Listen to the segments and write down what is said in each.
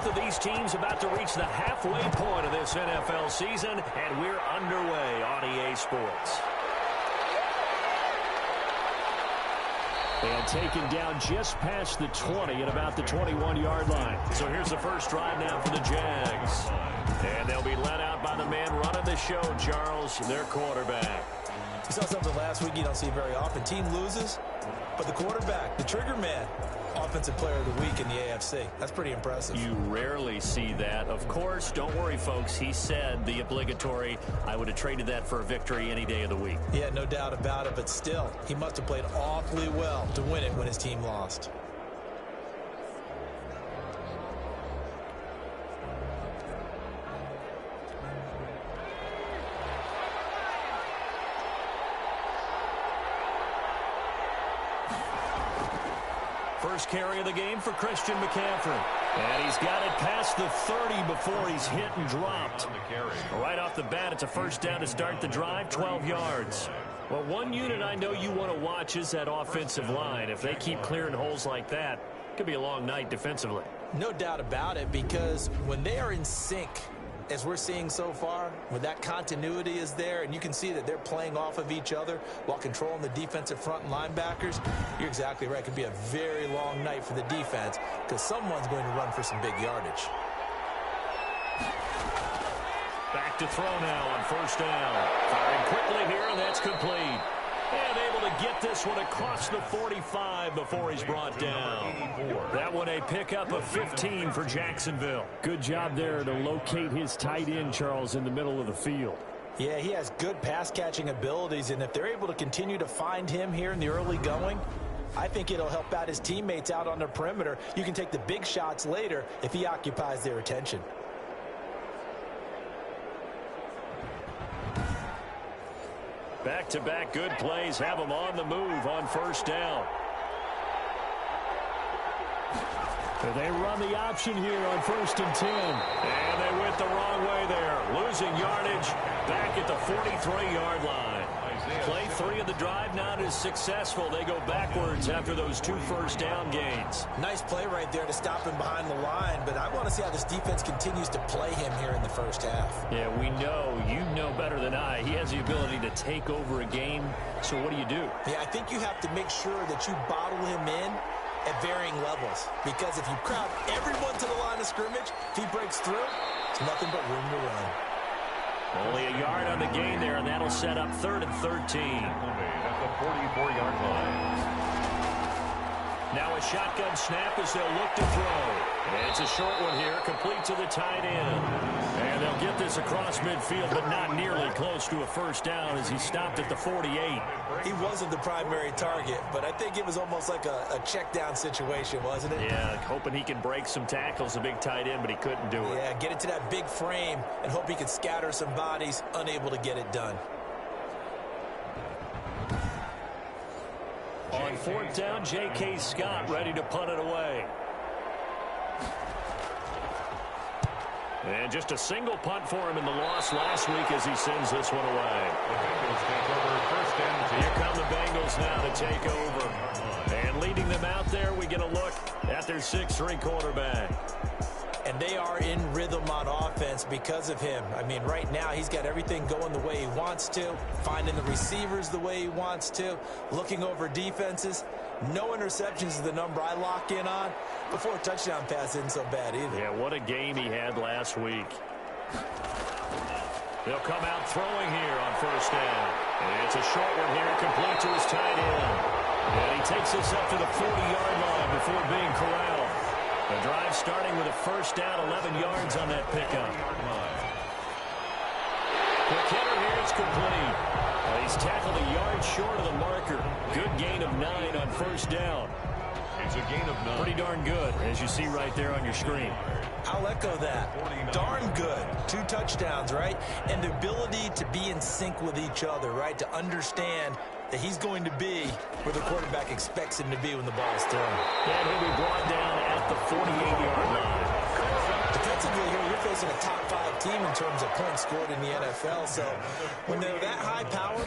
Both of these teams about to reach the halfway point of this NFL season, and we're underway on EA Sports. And taken down just past the 20 at about the 21-yard line. So here's the first drive now for the Jags. And they'll be led out by the man running the show, Charles, their quarterback. We saw something last week you don't see very often. Team loses, but the quarterback, the trigger man, offensive player of the week in the AFC. That's pretty impressive. You rarely see that. Of course, don't worry, folks. He said the obligatory, I would have traded that for a victory any day of the week. Yeah, no doubt about it, but still, he must have played awfully well to win it when his team lost. First carry of the game for Christian McCaffrey. And he's got it past the 30 before he's hit and dropped. Right off the bat, it's a first down to start the drive, 12 yards. Well, one unit I know you want to watch is that offensive line. If they keep clearing holes like that, it could be a long night defensively. No doubt about it, because when they are in sync, as we're seeing so far, when that continuity is there and you can see that they're playing off of each other while controlling the defensive front and linebackers, you're exactly right. It could be a very long night for the defense because someone's going to run for some big yardage. Back to throw now on first down. Firing quickly here, and that's complete. And able to get this one across the 45 before he's brought down. That one a pickup of 15 for Jacksonville. Good job there to locate his tight end, Charles, in the middle of the field. Yeah, he has good pass-catching abilities, and if they're able to continue to find him here in the early going, I think it'll help out his teammates out on the perimeter. You can take the big shots later if he occupies their attention. Back-to-back good plays have them on the move on first down. They run the option here on 1st and 10. And they went the wrong way there. Losing yardage back at the 43-yard line. Play 3 of the drive not as successful. They go backwards after those 2 first down gains. Nice play right there to stop him behind the line, but I want to see how this defense continues to play him here in the first half. Yeah, we know, you know better than I, he has the ability to take over a game. So what do you do? Yeah, I think you have to make sure that you bottle him in at varying levels, because if you crowd everyone to the line of scrimmage, if he breaks through, it's nothing but room to run. Only a yard on the gain there, and that'll set up 3rd and 13. At the 44-yard line. Now a shotgun snap as they'll look to throw. It's a short one here, complete to the tight end. And they'll get this across midfield, but not nearly close to a first down as he stopped at the 48. He wasn't the primary target, but I think it was almost like a check down situation, wasn't it? Yeah, hoping he can break some tackles, a big tight end, but he couldn't do it. Yeah, get into that big frame and hope he could scatter some bodies, unable to get it done. On 4th down, J.K. Scott ready to punt it away. And just a single punt for him in the loss last week as he sends this one away. Here come the Bengals now to take over. And leading them out there, we get a look at their 6'3" quarterback. And they are in rhythm on offense because of him. I mean, right now, he's got everything going the way he wants to, finding the receivers the way he wants to, looking over defenses. No interceptions is the number I lock in on. Before a touchdown pass isn't so bad either. Yeah, what a game he had last week. They'll come out throwing here on first down. And it's a short one here, complete to his tight end. And he takes this up to the 40-yard line before being corralled. The drive starting with a first down, 11 yards on that pickup. Quick hitter here, it's complete. He's tackled a yard short of the marker. Good gain of 9 on first down. It's a gain of 9. Pretty darn good, as you see right there on your screen. I'll echo that. Darn good. 2 touchdowns, right? And the ability to be in sync with each other, right? To understand that he's going to be where the quarterback expects him to be when the ball is thrown. And he'll be brought down at the 48-yard line. Defensively here, you're facing a top 5 team in terms of points scored in the NFL. So when they're that high powered,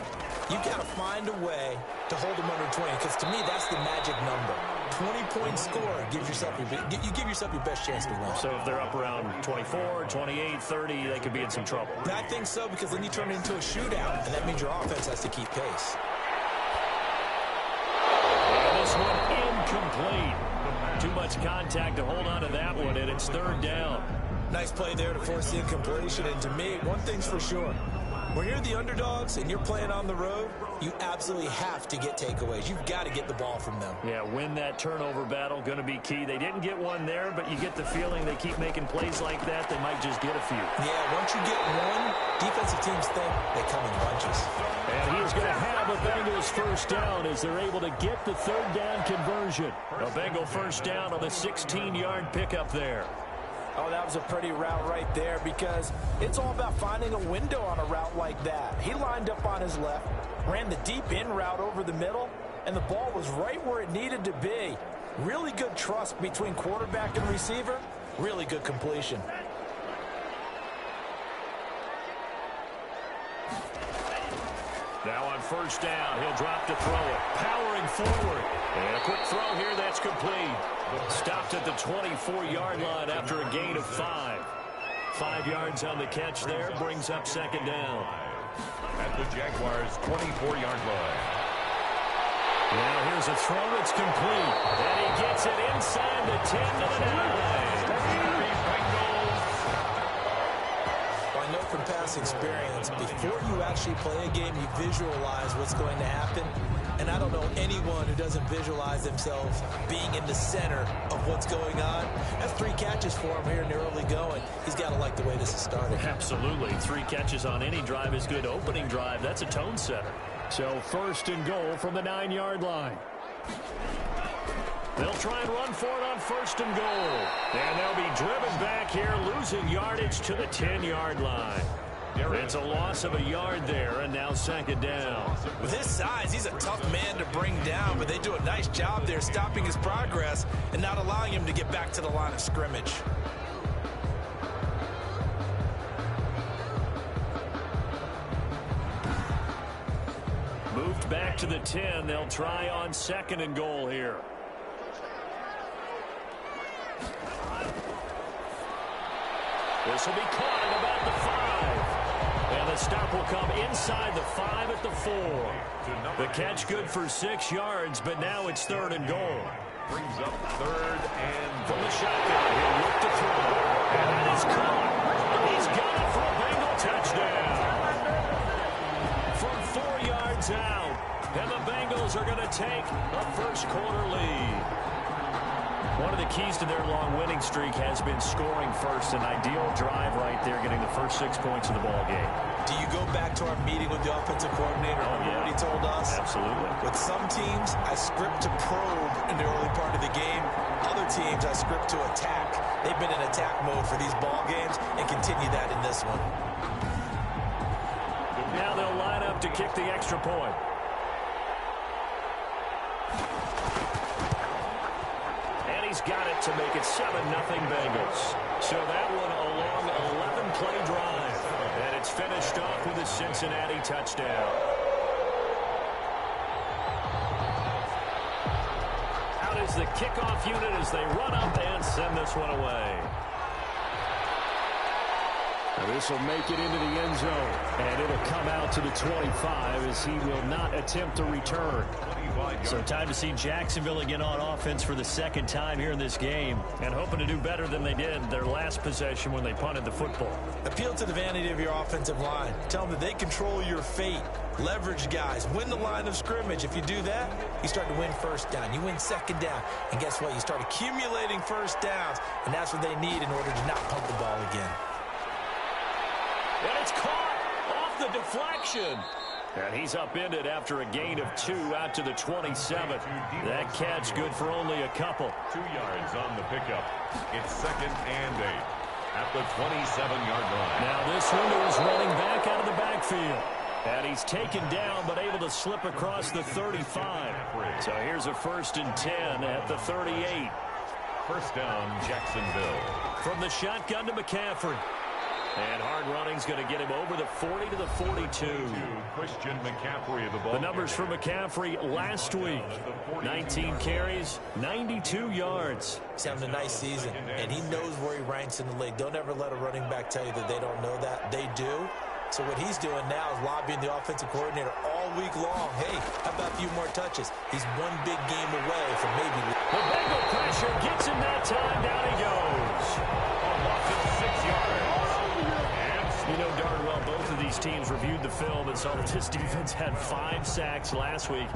you've got to find a way to hold them under 20. Because to me, that's the magic number. 20-point score gives yourself you give yourself your best chance to win. So if they're up around 24, 28, 30, they could be in some trouble. I think so, because then you turn it into a shootout, and that means your offense has to keep pace. And this one incomplete. Too much contact to hold on to that one, and it's third down. Nice play there to force the incompletion, and to me, one thing's for sure. When you're the underdogs and you're playing on the road, you absolutely have to get takeaways. You've got to get the ball from them. Yeah, win that turnover battle, going to be key. They didn't get one there, but you get the feeling they keep making plays like that, they might just get a few. Yeah, once you get one, defensive teams think they come in bunches. And he's going to have a Bengals first down as they're able to get the third down conversion. A Bengal first down on the 16-yard pickup there. Oh, that was a pretty route right there, because it's all about finding a window on a route like that. He lined up on his left, ran the deep in route over the middle, and the ball was right where it needed to be. Really good trust between quarterback and receiver. Really good completion. Now on first down, he'll drop to throw it. Powering forward. And a quick throw here, that's complete. Stopped at the 24-yard line after a gain of 5. 5 yards on the catch there, brings up second down. At the Jaguars' 24-yard line. Now here's a throw, it's complete. And he gets it inside the 10 to the 9. I know from past experience, before you actually play a game, you visualize what's going to happen. And I don't know anyone who doesn't visualize themselves being in the center of what's going on. That's 3 catches for him here in the early going. He's got to like the way this is starting. Absolutely. 3 catches on any drive is good. Opening drive, that's a tone setter. So first and goal from the 9-yard line. They'll try and run for it on first and goal. And they'll be driven back here, losing yardage to the 10-yard line. It's a loss of a yard there, and now second down. With his size, he's a tough man to bring down, but they do a nice job there stopping his progress and not allowing him to get back to the line of scrimmage. Moved back to the 10. They'll try on second and goal here. This will be caught at about the 5. And the stop will come inside the 5 at the 4. The catch good for 6 yards, but now it's third and goal. Brings up third and From the shotgun, he'll look to throw. And that is caught. He's got it for a Bengal touchdown. From 4 yards out. And the Bengals are going to take a first quarter lead. One of the keys to their long winning streak has been scoring first. An ideal drive right there, getting the first 6 points of the ball game. Do you go back to our meeting with the offensive coordinator? Remember what he told us? Absolutely. With some teams, I script to probe in the early part of the game. Other teams, I script to attack. They've been in attack mode for these ball games and continue that in this one. Now they'll line up to kick the extra point. He's got it to make it 7-0 Bengals. So that one a long 11-play drive. And it's finished off with a Cincinnati touchdown. Out is the kickoff unit as they run up and send this one away. Now this will make it into the end zone. And it'll come out to the 25 as he will not attempt to return. So time to see Jacksonville again on offense for the second time here in this game, and hoping to do better than they did their last possession when they punted the football. Appeal to the vanity of your offensive line. Tell them that they control your fate. Leverage guys. Win the line of scrimmage. If you do that, you start to win first down. You win second down. And guess what? You start accumulating first downs, and that's what they need in order to not pump the ball again. And it's caught off the deflection. And he's upended after a gain of 2 out to the 27. That catch good for only a couple. 2 yards on the pickup. It's second and 8 at the 27-yard line. Now this one is running back out of the backfield. And he's taken down but able to slip across the 35. So here's a first and 10 at the 38. First down, Jacksonville. From the shotgun to McCaffrey. And hard running's going to get him over the 40 to the 42. Christian McCaffrey, the ball. The numbers for McCaffrey last week. 19 carries, 92 yards. He's having a nice season, and he knows where he ranks in the league. Don't ever let a running back tell you that they don't know that. They do. So what he's doing now is lobbying the offensive coordinator all week long. Hey, how about a few more touches? He's one big game away from maybe. The Bengal pressure gets him that time. Down he goes. Loss of 6 yards. You know darn well both of these teams reviewed the film and saw that this defense had 5 sacks last week.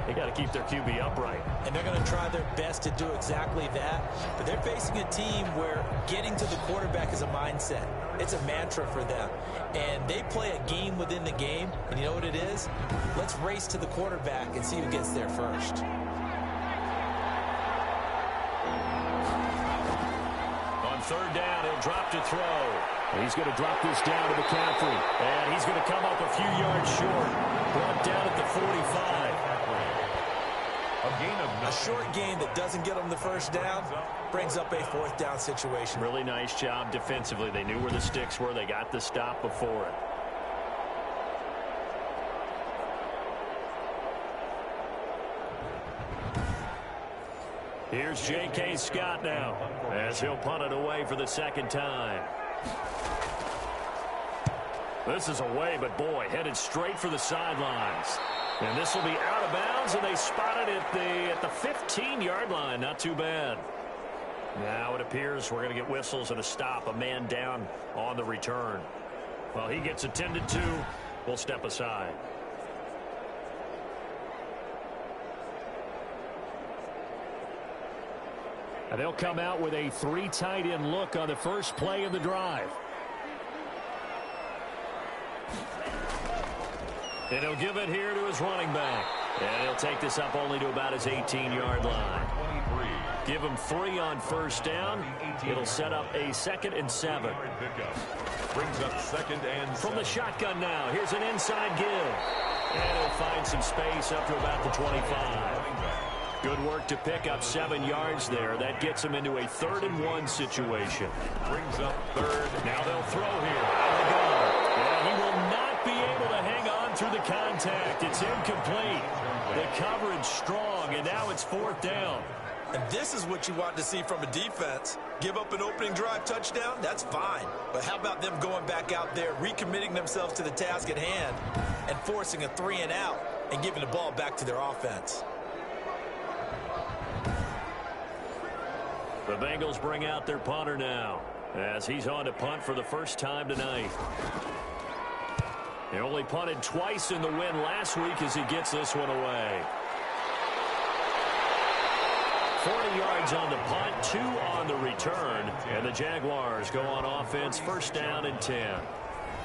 They got to keep their QB upright. And they're going to try their best to do exactly that. But they're facing a team where getting to the quarterback is a mindset. It's a mantra for them. And they play a game within the game. And you know what it is? Let's race to the quarterback and see who gets there first. On third down, he'll drop to throw. He's going to drop this down to McCaffrey. And he's going to come up a few yards short. Brought down at the 45. A short gain that doesn't get them the first down brings up a 4th down situation. Really nice job defensively. They knew where the sticks were. They got the stop before it. Here's J.K. Scott now as he'll punt it away for the second time. This is away, but boy, headed straight for the sidelines. And this will be out of bounds, and they spot it at the 15-yard line. Not too bad. Now it appears we're going to get whistles and a stop. A man down on the return. Well, he gets attended to. We'll step aside. And they'll come out with a 3 tight end look on the first play of the drive. And he'll give it here to his running back. And he'll take this up only to about his 18-yard line. Give him 3 on first down. It'll set up a 2nd and 7. Brings up 2nd and 7. From the shotgun now, here's an inside give. And he'll find some space up to about the 25. Good work to pick up 7 yards there. That gets him into a 3rd and 1 situation. Brings up 3rd. Now they'll throw here. Out they go. And he will not be able to hang on through the contact. It's incomplete. The coverage strong, and now it's 4th down. And this is what you want to see from a defense. Give up an opening drive touchdown, that's fine. But how about them going back out there, recommitting themselves to the task at hand, and forcing a 3 and out, and giving the ball back to their offense. The Bengals bring out their punter now, as he's on to punt for the first time tonight. He only punted twice in the win last week as he gets this one away. 40 yards on the punt, 2 on the return, and the Jaguars go on offense, 1st down and 10.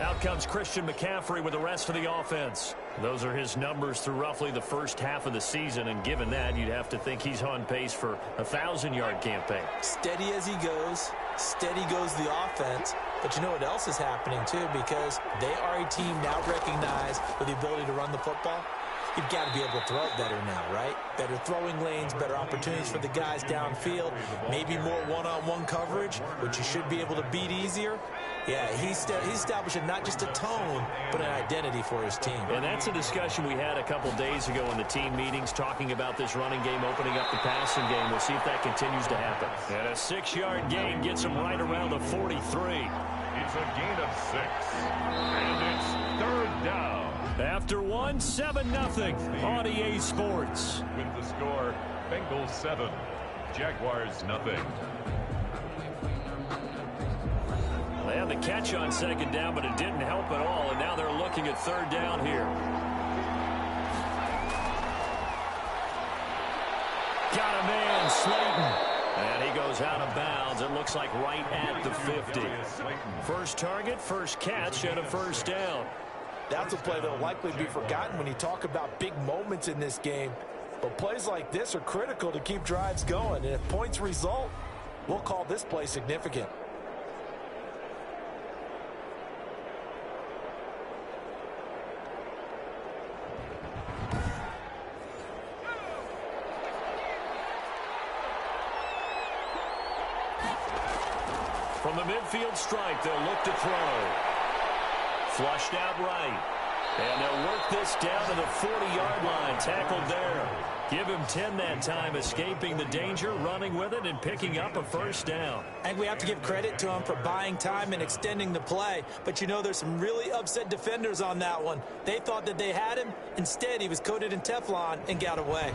Out comes Christian McCaffrey with the rest of the offense. Those are his numbers through roughly the first half of the season, and given that, you'd have to think he's on pace for a 1,000-yard campaign. Steady as he goes, steady goes the offense. But you know what else is happening, too, because they are a team now recognized with the ability to run the football. You've got to be able to throw it better now, right? Better throwing lanes, better opportunities for the guys downfield, maybe more one-on-one coverage, which you should be able to beat easier. Yeah, he's establishing not just a tone, but an identity for his team. And that's a discussion we had a couple days ago in the team meetings, talking about this running game, opening up the passing game. We'll see if that continues to happen. And a 6-yard gain gets him right around the 43. It's a gain of 6. And it's 3rd down. After 1, 7-0 on EA Sports. With the score, Bengals 7, Jaguars 0. They had the catch on 2nd down, but it didn't help at all, and now they're looking at 3rd down here. Got a man, Slayton. And he goes out of bounds. It looks like right at the 50. First target, first catch, and a 1st down. That's a play that will likely be forgotten when you talk about big moments in this game. But plays like this are critical to keep drives going. And if points result, we'll call this play significant. From the midfield stripe, they'll look to throw. Flushed out right. And they'll work this down to the 40-yard line. Tackled there. Give him 10 that time, escaping the danger, running with it, and picking up a first down. I think we have to give credit to him for buying time and extending the play. But, you know, there's some really upset defenders on that one. They thought that they had him. Instead, he was coated in Teflon and got away.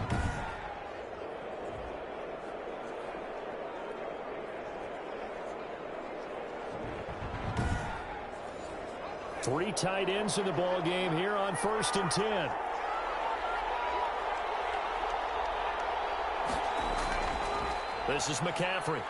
Three tight ends in the ball game here on 1st and 10. This is McCaffrey.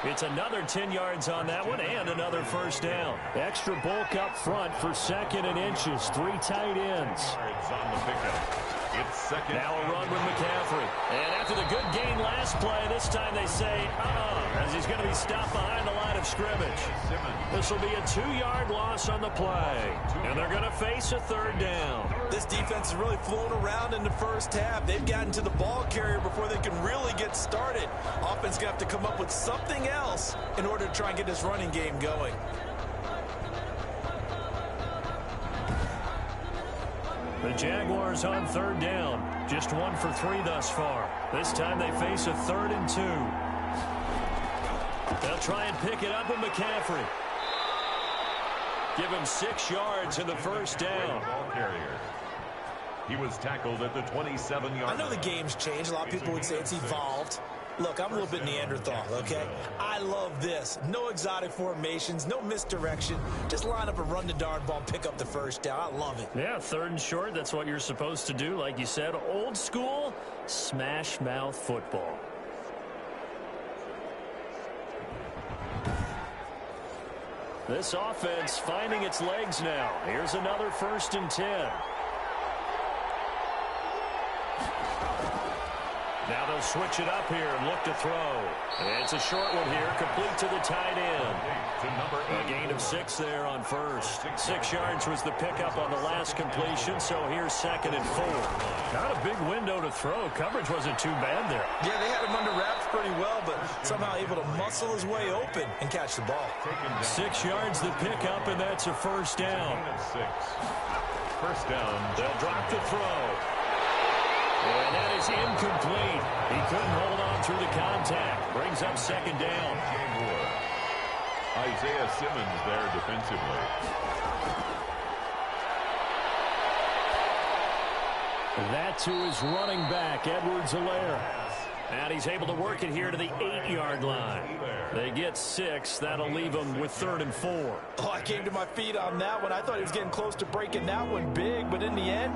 It's another 10 yards on that one and another first down. Extra bulk up front for 2nd and inches. Three tight ends. Yards on the pickup. It's 2nd. Now a run with McCaffrey. And after the good gain last play, this time they say, as he's going to be stopped behind the line of scrimmage. This will be a 2-yard loss on the play. And they're going to face a 3rd down. This defense is really flown around in the first half. They've gotten to the ball carrier before they can really get started. Offense going to have to come up with something else in order to try and get this running game going. The Jaguars on 3rd down. Just 1 for 3 thus far. This time they face a 3rd and 2. They'll try and pick it up with McCaffrey. Give him 6 yards in the first down. Ball carrier. He was tackled at the 27-yard line. I know the game's changed. A lot of people would say it's evolved. Look, I'm a little bit Neanderthal, okay? I love this. No exotic formations, no misdirection. Just line up and run the darn ball and pick up the first down. I love it. Yeah, 3rd and short. That's what you're supposed to do. Like you said, old school, smash mouth football. This offense finding its legs now. Here's another 1st and 10. Now they'll switch it up here and look to throw. It's a short one here, complete to the tight end. A gain of 6 there on first. 6 yards was the pickup on the last completion, so here's 2nd and 4. Not a big window to throw. Coverage wasn't too bad there. Yeah, they had him under wraps pretty well, but somehow able to muscle his way open and catch the ball. 6 yards the pickup, and that's a first down. 6. First down. They'll drop the throw. And that is incomplete. He couldn't hold on through the contact. Brings up 2nd down. Isaiah Simmons there defensively. That to his running back, Edwards-Helaire. And he's able to work it here to the 8-yard line. They get 6. That'll leave them with 3rd and 4. Oh, I came to my feet on that one. I thought he was getting close to breaking that one big, but in the end,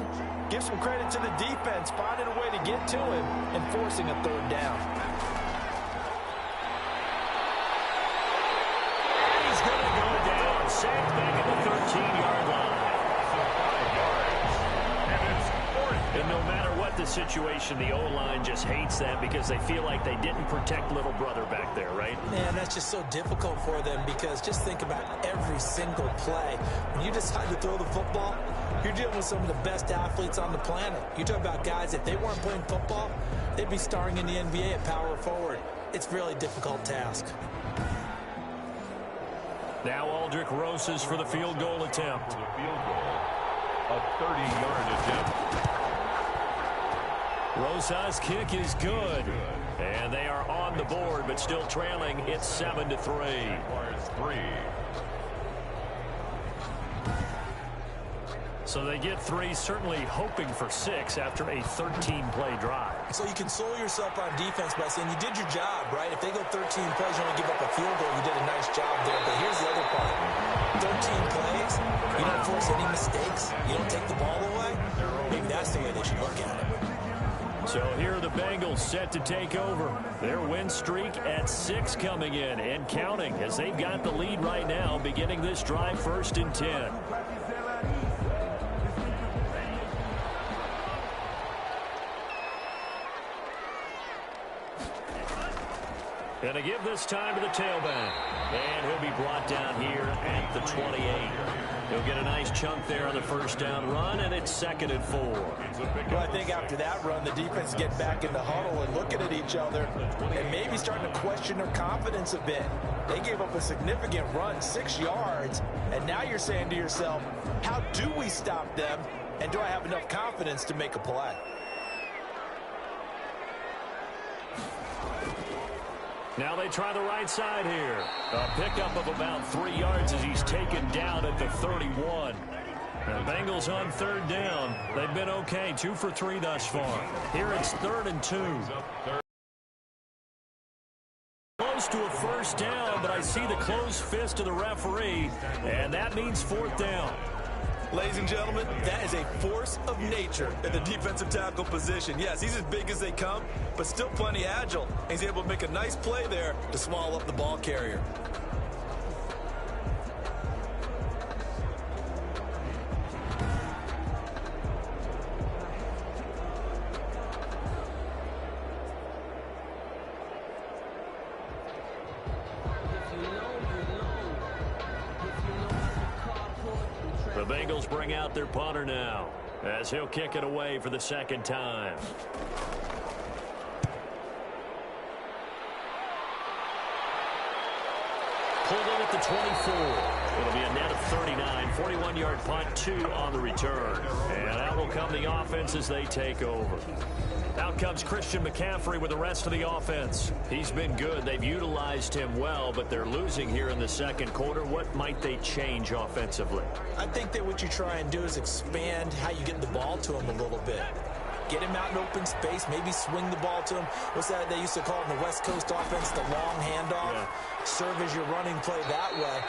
give some credit to the defense, finding a way to get to him and forcing a 3rd down. He's going to go down. Sacked back at the 13-yard line. And no matter what the situation, the O-line just hates that because they feel like they didn't protect little brother back there, right? Man, that's just so difficult for them because just think about every single play. When you decide to throw the football, you're dealing with some of the best athletes on the planet. You talk about guys, if they weren't playing football, they'd be starring in the NBA at power forward. It's a really difficult task. Now Aldrick Rosas for the field goal attempt. For the field goal, a 30-yard attempt. Rosas' kick is good. And they are on the board, but still trailing. It's 7-3. Requires 3. So they get 3, certainly hoping for 6 after a 13-play drive. So you console yourself on defense by saying you did your job, right? If they go 13 plays, you only give up a field goal, you did a nice job there. But here's the other part. 13 plays, you don't force any mistakes, you don't take the ball away. Maybe that's the way they should look at it. So here are the Bengals set to take over. Their win streak at 6 coming in and counting as they've got the lead right now beginning this drive 1st and 10. And to give this time to the tailback. And he'll be brought down here at the 28. He'll get a nice chunk there on the first down run, and it's 2nd and 4. Well, I think after that run, the defense get back in the huddle and looking at each other and maybe starting to question their confidence a bit. They gave up a significant run, 6 yards, and now you're saying to yourself, how do we stop them, and do I have enough confidence to make a play? Now they try the right side here. A pickup of about 3 yards as he's taken down at the 31. The Bengals on 3rd down. They've been okay, 2 for 3 thus far. Here it's 3rd and 2. Close to a first down, but I see the closed fist of the referee, and that means 4th down. Ladies and gentlemen, that is a force of nature in the defensive tackle position. Yes, he's as big as they come, but still plenty agile. He's able to make a nice play there to swallow up the ball carrier. The Bengals bring out their punter now as he'll kick it away for the 2nd time. Pulled in at the 24. It'll be a net of 39. 41-yard punt, 2 on the return. And out will come the offense as they take over. Out comes Christian McCaffrey with the rest of the offense. He's been good. They've utilized him well, but they're losing here in the 2nd quarter. What might they change offensively? I think that what you try and do is expand how you get the ball to him a little bit. Get him out in open space, maybe swing the ball to him. What's that they used to call in the West Coast offense, the long handoff? Yeah. Serve as your running play that way,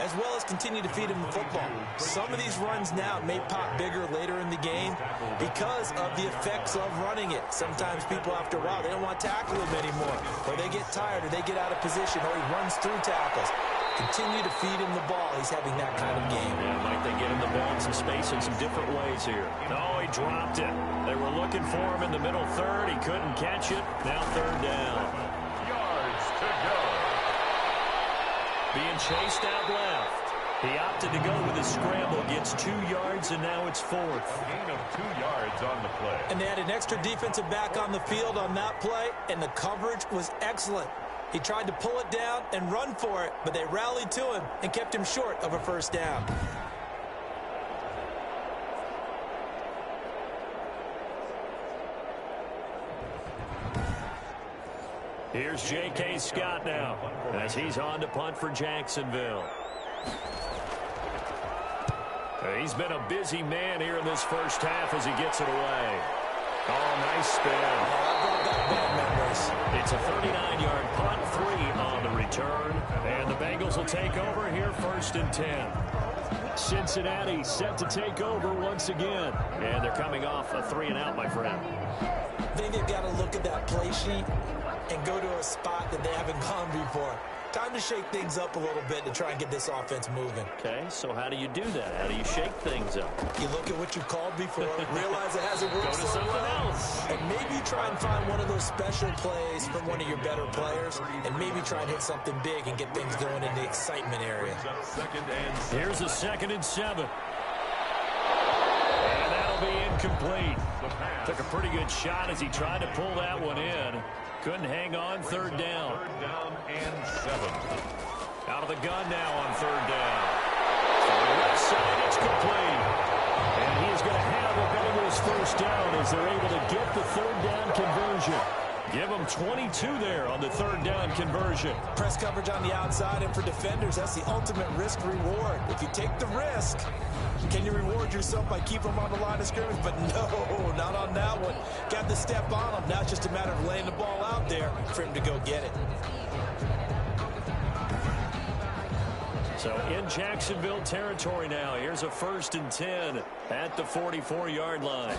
as well as continue to feed him the football. Some of these runs now may pop bigger later in the game because of the effects of running it. Sometimes people, after a while, they don't want to tackle him anymore, or they get tired, or they get out of position, or he runs through tackles. Continue to feed him the ball. He's having that kind of game. Yeah, might they get him the ball in some space in some different ways here. No, he dropped it. They were looking for him in the middle 3rd. He couldn't catch it. Now 3rd down. Yards to go. Being chased out left. He opted to go with his scramble. Gets 2 yards, and now it's 4th. Gain of 2 yards on the play. And they had an extra defensive back on the field on that play, and the coverage was excellent. He tried to pull it down and run for it, but they rallied to him and kept him short of a first down. Here's J.K. Scott now as he's on to punt for Jacksonville. He's been a busy man here in this first half as he gets it away. Oh, nice spin. It's a 39-yard punt, 3 on the return. And the Bengals will take over here 1st and 10. Cincinnati set to take over once again. And they're coming off a 3-and-out, my friend. I think they've got to look at that play sheet and go to a spot that they haven't gone before. Time to shake things up a little bit to try and get this offense moving. Okay, so how do you do that? How do you shake things up? You look at what you called before, realize it hasn't worked so well, and maybe try and find one of those special plays from one of your better players, and maybe try and hit something big and get things going in the excitement area. Here's a 2nd and 7. And that'll be incomplete. Took a pretty good shot as he tried to pull that one in. Couldn't hang on. 3rd down. 3rd down and 7. Out of the gun now on 3rd down. On the left side, it's complete. And he's going to have the Bengals first down as they're able to get the 3rd down conversion. Give them 22 there on the 3rd down conversion. Press coverage on the outside, and for defenders, that's the ultimate risk-reward. If you take the risk, can you reward yourself by keeping them on the line of scrimmage? But no, not on that one. Got the step on him. Now it's just a matter of laying the ball out there for him to go get it. So in Jacksonville territory now. Here's a 1st and 10 at the 44-yard line.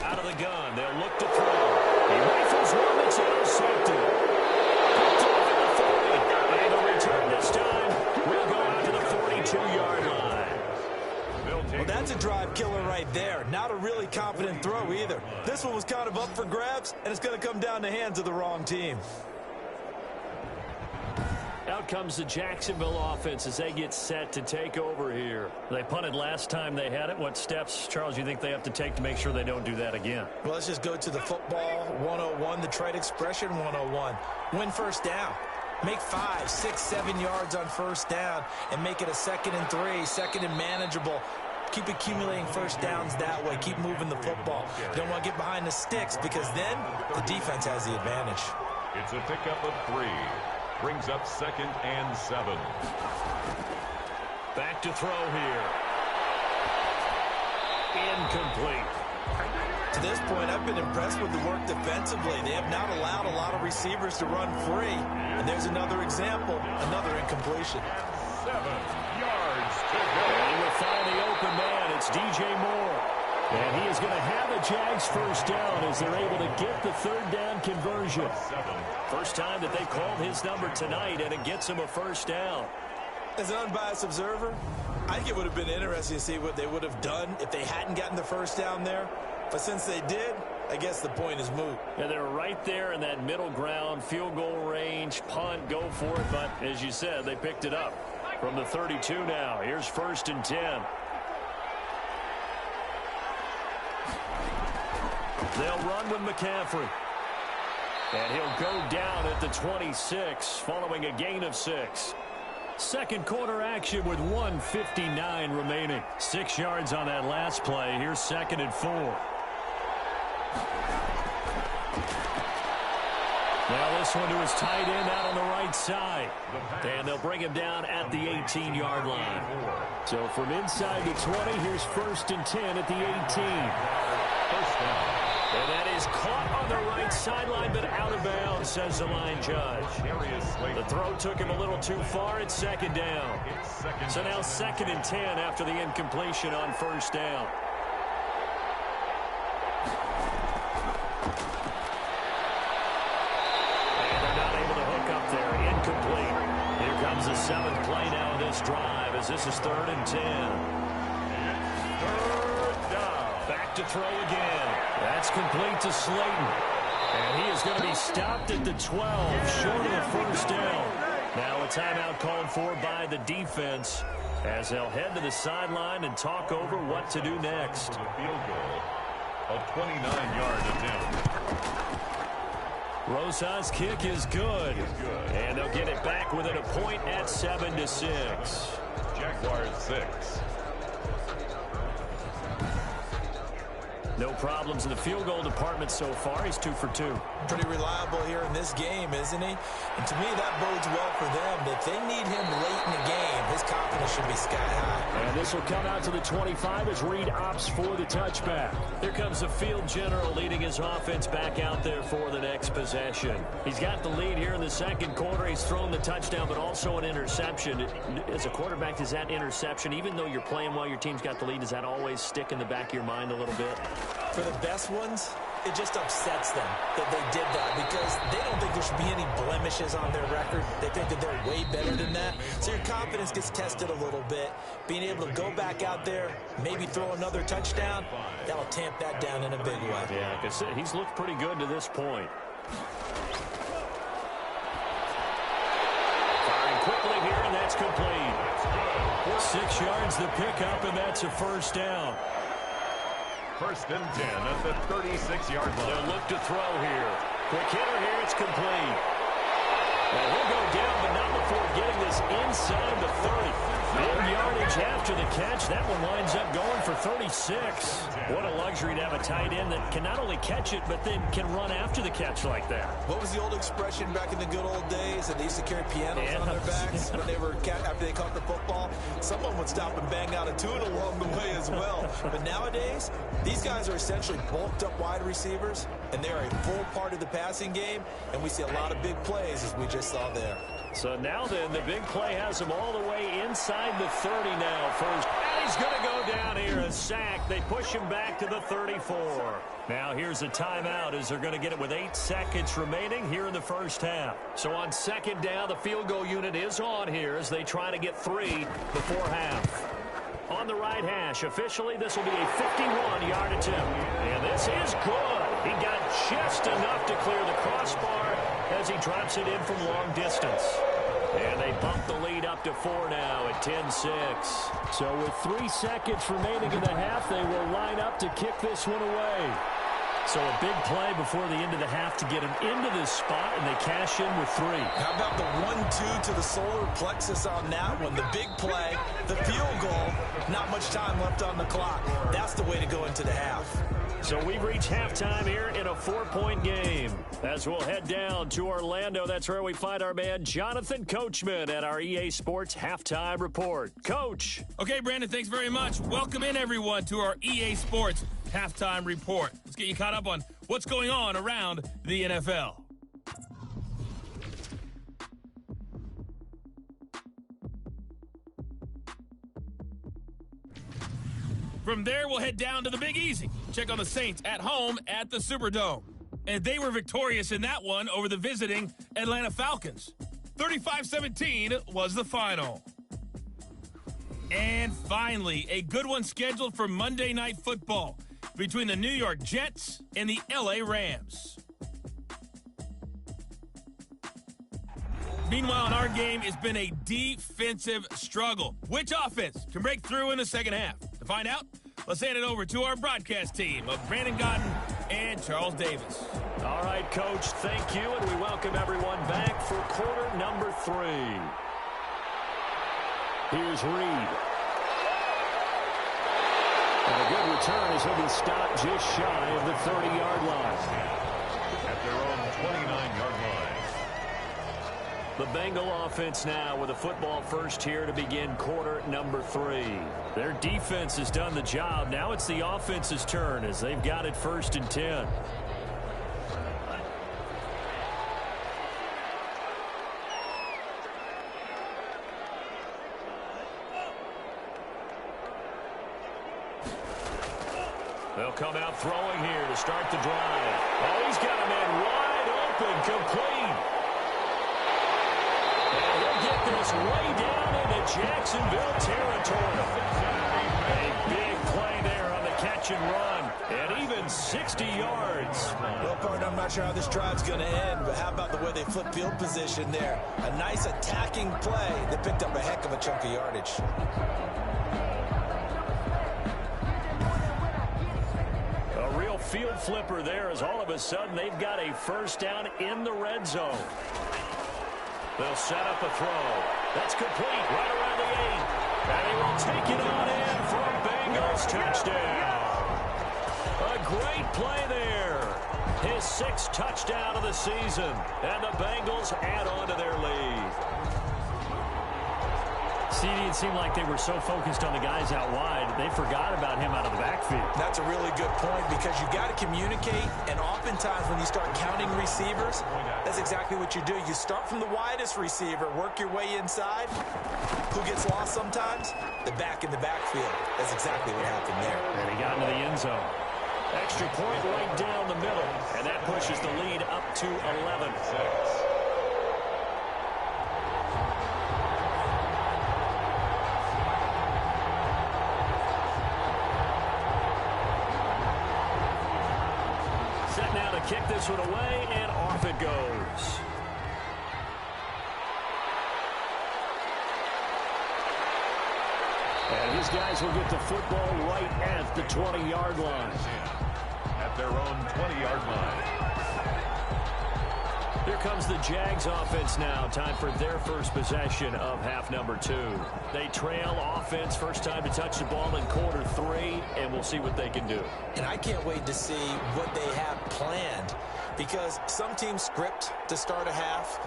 Out of the gun. They'll look to throw. He rifles one that's intercepted. Picked off at the 40. And the return this time will go out to the 42-yard line. Well, that's a drive killer right there. Not a really confident throw either. This one was kind of up for grabs, and it's going to come down the hands of the wrong team. Out comes the Jacksonville offense as they get set to take over here. They punted last time they had it. What steps, Charles, you think they have to take to make sure they don't do that again? Well, let's just go to the football 101, the trade expression 101. Win first down. Make 5, 6, 7 yards on first down and make it a 2nd and 3, 2nd and manageable. Keep accumulating first downs that way. Keep moving the football. You don't want to get behind the sticks because then the defense has the advantage. It's a pickup of 3. Brings up 2nd and 7. Back to throw here. Incomplete. To this point, I've been impressed with the work defensively. They have not allowed a lot of receivers to run free. And there's another example, another incompletion. 7 yards to go. And he will find the open man. It's DJ Moore. And he is going to have a Jags first down as they're able to get the 3rd down conversion. First time that they called his number tonight, and it gets him a first down. As an unbiased observer, I think it would have been interesting to see what they would have done if they hadn't gotten the first down there. But since they did, I guess the point is moot. Yeah, they're right there in that middle ground, field goal range, punt, go for it. But as you said, they picked it up from the 32 now. Here's 1st and 10. They'll run with McCaffrey. And he'll go down at the 26 following a gain of 6. Second quarter action with 1:59 remaining. 6 yards on that last play. Here's 2nd and 4. Now this one to his tight end out on the right side. And they'll bring him down at the 18-yard line. So from inside the 20, here's 1st and 10 at the 18. First down. And that is caught on the right sideline, but out of bounds, says the line judge. The throw took him a little too far. It's 2nd down. So now 2nd and 10 after the incompletion on first down. And they're not able to hook up there. Incomplete. Here comes the 7th play now of this drive as this is 3rd and 10. 3rd down. Back to throw again. That's complete to Slayton. And he is going to be stopped at the 12, short of the first down. Now a timeout called for by the defense as they'll head to the sideline and talk over what to do next. The field goal, a 29-yard attempt. Rosas' kick is good. And they'll get it back within a point at 7-6. Jaguars 6. No problems in the field goal department so far. He's 2 for 2. Pretty reliable here in this game, isn't he? And to me, that bodes well for them. If they need him late in the game, his confidence should be sky high. And this will come out to the 25 as Reed opts for the touchback. Here comes the field general leading his offense back out there for the next possession. He's got the lead here in the second quarter. He's thrown the touchdown, but also an interception. As a quarterback, does that interception, even though you're playing while your team's got the lead, does that always stick in the back of your mind a little bit? For the best ones, it just upsets them that they did that because they don't think there should be any blemishes on their record. They think that they're way better than that. So your confidence gets tested a little bit. Being able to go back out there, maybe throw another touchdown, that'll tamp that down in a big way. Yeah, like I said, he's looked pretty good to this point. Firing quickly here, and that's complete. 6 yards the pickup, and that's a first down. 1st and 10 at the 36-yard line. They'll look to throw here. Quick hitter here. It's complete. Well, he'll go down, but not before getting this inside the 30. Big yardage after the catch. That one winds up going for 36. What a luxury to have a tight end that can not only catch it, but then can run after the catch like that. What was the old expression back in the good old days that they used to carry pianos on their backs when they were after they caught the football? Someone would stop and bang out a tune along the way as well. But nowadays, these guys are essentially bulked up wide receivers, and they're a full part of the passing game, and we see a lot of big plays as we just saw there. So now then, the big play has him all the way inside the 30 now. First, and he's going to go down here, a sack. They push him back to the 34. Now here's a timeout as they're going to get it with 8 seconds remaining here in the first half. So on second down, the field goal unit is on here as they try to get 3 before half. On the right hash, officially this will be a 51-yard attempt. And this is good. He got just enough to clear the crossbar as he drops it in from long distance. And they bump the lead up to 4 now at 10-6. So with 3 seconds remaining in the half, they will line up to kick this one away. So a big play before the end of the half to get them into this spot, and they cash in with 3. How about the 1-2 to the solar plexus on that one? The big play, the field goal, not much time left on the clock. That's the way to go into the half. So we've reached halftime here in a 4-point game. As we'll head down to Orlando, that's where we find our man Jonathan Coachman at our EA Sports Halftime Report. Coach. Okay, Brandon, thanks very much. Welcome in, everyone, to our EA Sports Halftime Report. Let's get you caught up on what's going on around the NFL. From there, we'll head down to the Big Easy. Check on the Saints at home at the Superdome. And they were victorious in that one over the visiting Atlanta Falcons. 35-17 was the final. And finally, a good one scheduled for Monday Night Football between the New York Jets and the LA Rams. Meanwhile, in our game, it's been a defensive struggle. Which offense can break through in the second half? To find out, let's hand it over to our broadcast team of Brandon Gaudin and Charles Davis. All right, Coach, thank you, and we welcome everyone back for quarter number 3. Here's Reed. And a good return as he'll be stopped just shy of the 30-yard line. At their own 29-yard line. The Bengal offense now with a football first here to begin quarter number 3. Their defense has done the job. Now it's the offense's turn as they've got it 1st and 10. They'll come out throwing here to start the drive. Oh, he's got a man wide open, complete. And he'll get this way down into Jacksonville territory. A big play there on the catch and run. And even 60 yards. Well, partner, I'm not sure how this drive's going to end, but how about the way they flip field position there? A nice attacking play. They picked up a heck of a chunk of yardage. Field flipper there as all of a sudden they've got a first down in the red zone. They'll set up a throw. That's complete right around the 8. And he will take it on in for a Bengals touchdown. A great play there. His 6th touchdown of the season. And the Bengals add on to their lead. It seemed like they were so focused on the guys out wide, they forgot about him out of the backfield. That's a really good point because you got to communicate, and oftentimes when you start counting receivers, that's exactly what you do. You start from the widest receiver, work your way inside. Who gets lost sometimes? The back in the backfield. That's exactly what happened there. And he got into the end zone. Extra point right down the middle, and that pushes the lead up to 11. Kick this one away, and off it goes. And his guys will get the football right at the 20-yard line. At their own 20-yard line. Here comes the Jags offense now. Time for their first possession of half number 2. They trail offense, first time to touch the ball in quarter 3, and we'll see what they can do. And I can't wait to see what they have planned because some teams script to start a half.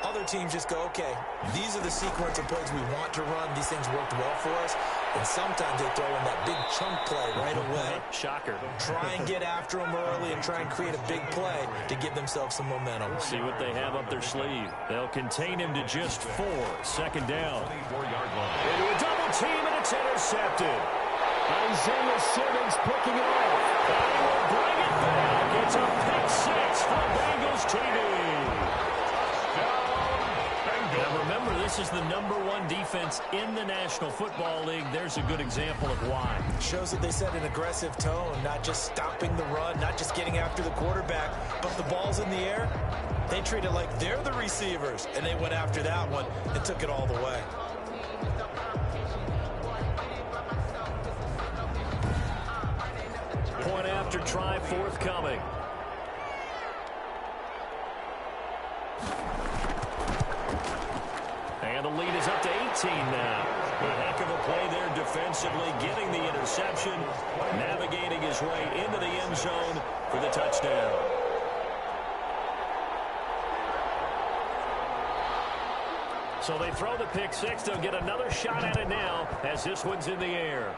Other teams just go, okay, these are the sequence of plays we want to run. These things worked well for us. And sometimes they throw in that big chunk play right away. Shocker. Try and get after them early and try and create a big play to give themselves some momentum. See what they have up their sleeve. They'll contain him to just 4. Second down. 24-yard line. Into a double team, and it's intercepted. Isaiah Simmons picking it off. And he will bring it back. It's a pick 6 for Bengals TV. Now remember, this is the #1 defense in the National Football League. There's a good example of why. Shows that they set an aggressive tone, not just stopping the run, not just getting after the quarterback, but the ball's in the air. They treat it like they're the receivers, and they went after that one and took it all the way. Point after try forthcoming. And the lead is up to 18 now. A heck of a play there defensively, getting the interception, navigating his way into the end zone for the touchdown. So they throw the pick six. They'll get another shot at it now as this one's in the air.